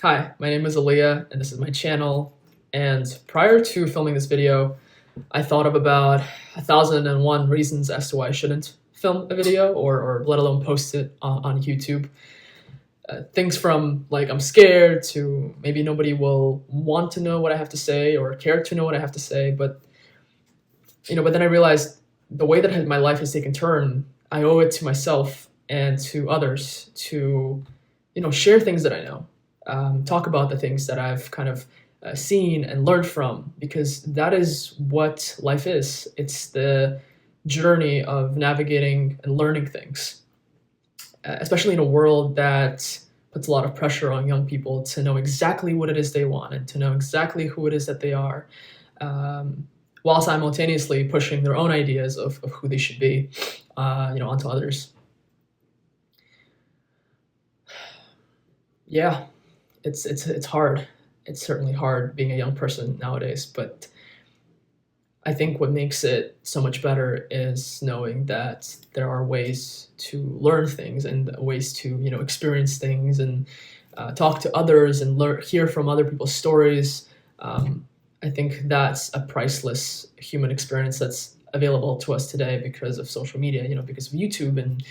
Hi, my name is Aaliyah, and this is my channel. And prior to filming this video, I thought of about 1,001 reasons as to why I shouldn't film a video or let alone post it on YouTube. Things from like I'm scared to maybe nobody will want to know what I have to say or care to know what I have to say. But then I realized the way that my life has taken turn, I owe it to myself and to others to, share things that I know, talk about the things that I've kind of seen and learned from, because that is what life is. It's the journey of navigating and learning things, especially in a world that puts a lot of pressure on young people to know exactly what it is they want and to know exactly who it is that they are, while simultaneously pushing their own ideas of who they should be, onto others. Yeah, it's hard. It's certainly hard being a young person nowadays, but I think what makes it so much better is knowing that there are ways to learn things and ways to experience things and talk to others and hear from other people's stories. I think that's a priceless human experience that's available to us today because of social media. Because of YouTube, and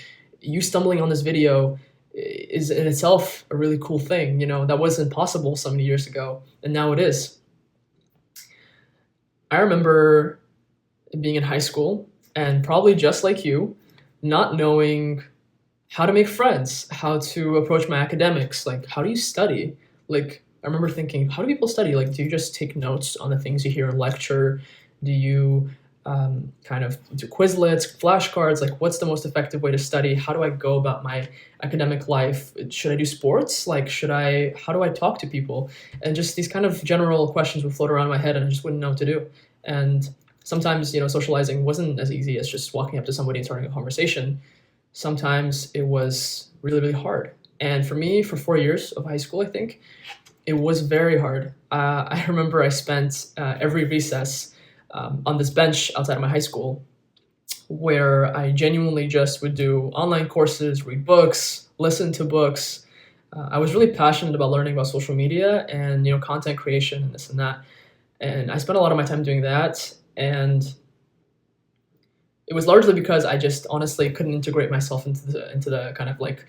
you stumbling on this video is in itself a really cool thing. That wasn't possible so many years ago, and now it is. I remember being in high school and probably just like you, not knowing how to make friends, how to approach my academics, like how do you study? Like I remember thinking, how do people study? Like, do you just take notes on the things you hear in lecture? Do you kind of do Quizlets, flashcards? Like, what's the most effective way to study? How do I go about my academic life? Should I do sports? Like, how do I talk to people? And just these kind of general questions would float around my head and I just wouldn't know what to do. And sometimes, socializing wasn't as easy as just walking up to somebody and starting a conversation. Sometimes it was really, really hard. And for me, for 4 years of high school, I think, it was very hard. I remember I spent every recess on this bench outside of my high school, where I genuinely just would do online courses, read books, listen to books. I was really passionate about learning about social media and content creation and this and that. And I spent a lot of my time doing that. And it was largely because I just honestly couldn't integrate myself into the kind of like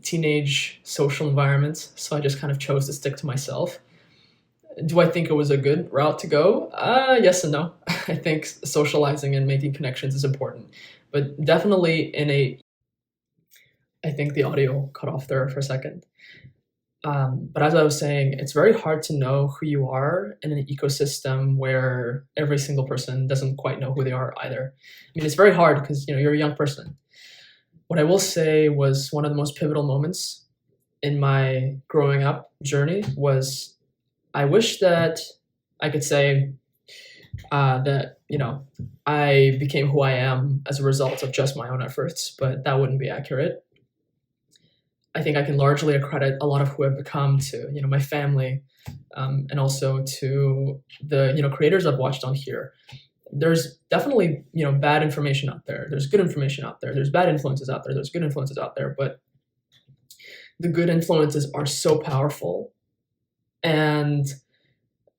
teenage social environment. So I just kind of chose to stick to myself. Do I think it was a good route to go? Yes and no. I think socializing and making connections is important, but definitely I think the audio cut off there for a second. But as I was saying, it's very hard to know who you are in an ecosystem where every single person doesn't quite know who they are either. I mean, it's very hard because you're a young person. What I will say was one of the most pivotal moments in my growing up journey was I wish that I could say that I became who I am as a result of just my own efforts, but that wouldn't be accurate. I think I can largely accredit a lot of who I've become to my family, and also to the creators I've watched on here. There's definitely bad information out there. There's good information out there. There's bad influences out there. There's good influences out there, but the good influences are so powerful. And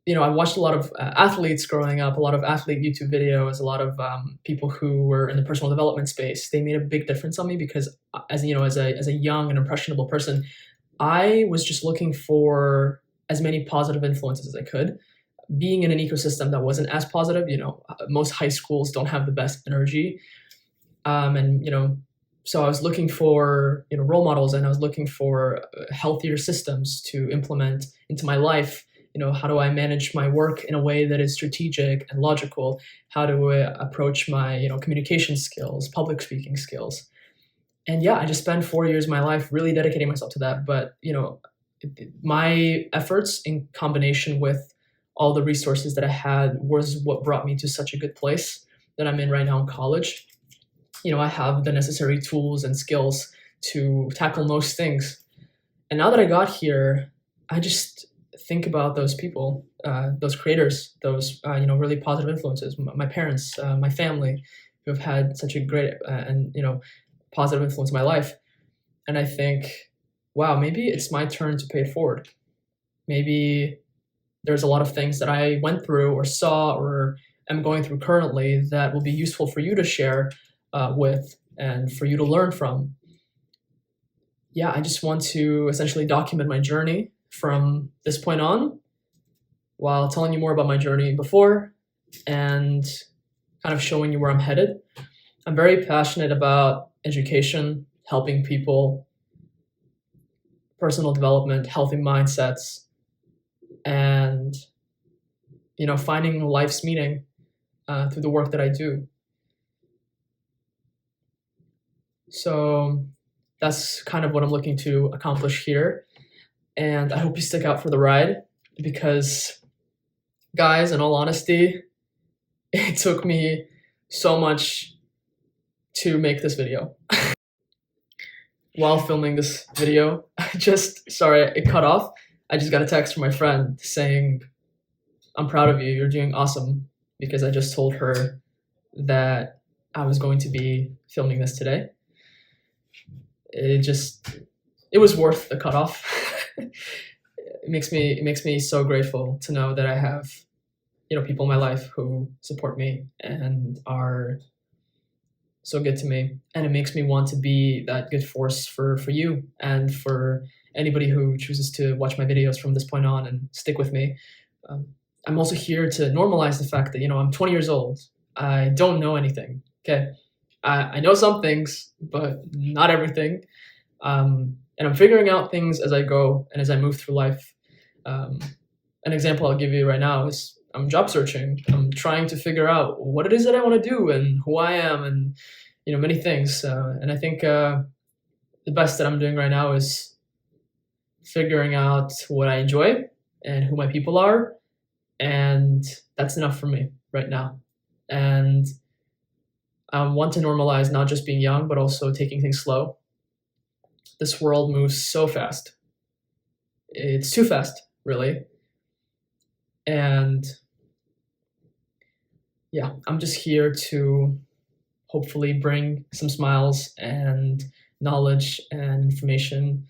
I watched a lot of athletes growing up, a lot of athlete YouTube videos, a lot of people who were in the personal development space. They made a big difference on me because, as a young and impressionable person, I was just looking for as many positive influences as I could. Being in an ecosystem that wasn't as positive, most high schools don't have the best energy, and so I was looking for role models, and I was looking for healthier systems to implement into my life. How do I manage my work in a way that is strategic and logical? How do I approach my communication skills, public speaking skills? And yeah, I just spent 4 years of my life really dedicating myself to that. But my efforts in combination with all the resources that I had was what brought me to such a good place that I'm in right now in college. I have the necessary tools and skills to tackle most things. And now that I got here, I just think about those people, those creators, those really positive influences. My parents, my family, who have had such a great and positive influence in my life. And I think wow, maybe it's my turn to pay it forward. Maybe there's a lot of things that I went through or saw or am going through currently that will be useful for you to share with and for you to learn from. Yeah, I just want to essentially document my journey from this point on while telling you more about my journey before and kind of showing you where I'm headed. I'm very passionate about education, helping people, personal development, healthy mindsets, and finding life's meaning through the work that I do. So that's kind of what I'm looking to accomplish here. And I hope you stick out for the ride because, guys, in all honesty, it took me so much to make this video. While filming this video, sorry, it cut off. I just got a text from my friend saying, I'm proud of you, you're doing awesome, because I just told her that I was going to be filming this today. It was worth the cutoff. It makes me so grateful to know that I have, people in my life who support me and are so good to me. And it makes me want to be that good force for you and for anybody who chooses to watch my videos from this point on and stick with me. I'm also here to normalize the fact that, I'm 20 years old. I don't know anything, okay? I know some things, but not everything. And I'm figuring out things as I go and as I move through life. An example I'll give you right now is I'm job searching. I'm trying to figure out what it is that I want to do and who I am and, many things. And I think the best that I'm doing right now is figuring out what I enjoy and who my people are. And that's enough for me right now. And I want to normalize not just being young, but also taking things slow. This world moves so fast. It's too fast, really. And yeah, I'm just here to hopefully bring some smiles and knowledge and information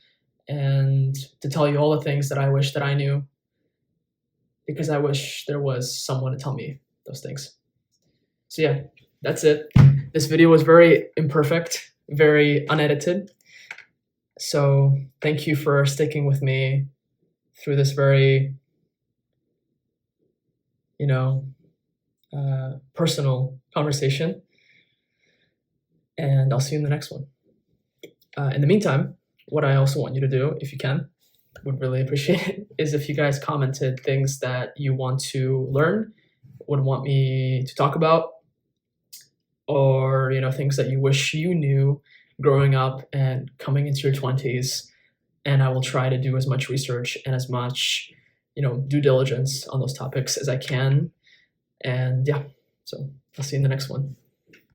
and to tell you all the things that I wish that I knew, because I wish there was someone to tell me those things. So yeah, that's it. This video was very imperfect, very unedited. So thank you for sticking with me through this very, personal conversation. And I'll see you in the next one. In the meantime, what I also want you to do, if you can, would really appreciate it, is if you guys commented things that you want to learn, would want me to talk about, or things that you wish you knew growing up and coming into your 20s. And I will try to do as much research and as much due diligence on those topics as I can. And yeah, so I'll see you in the next one.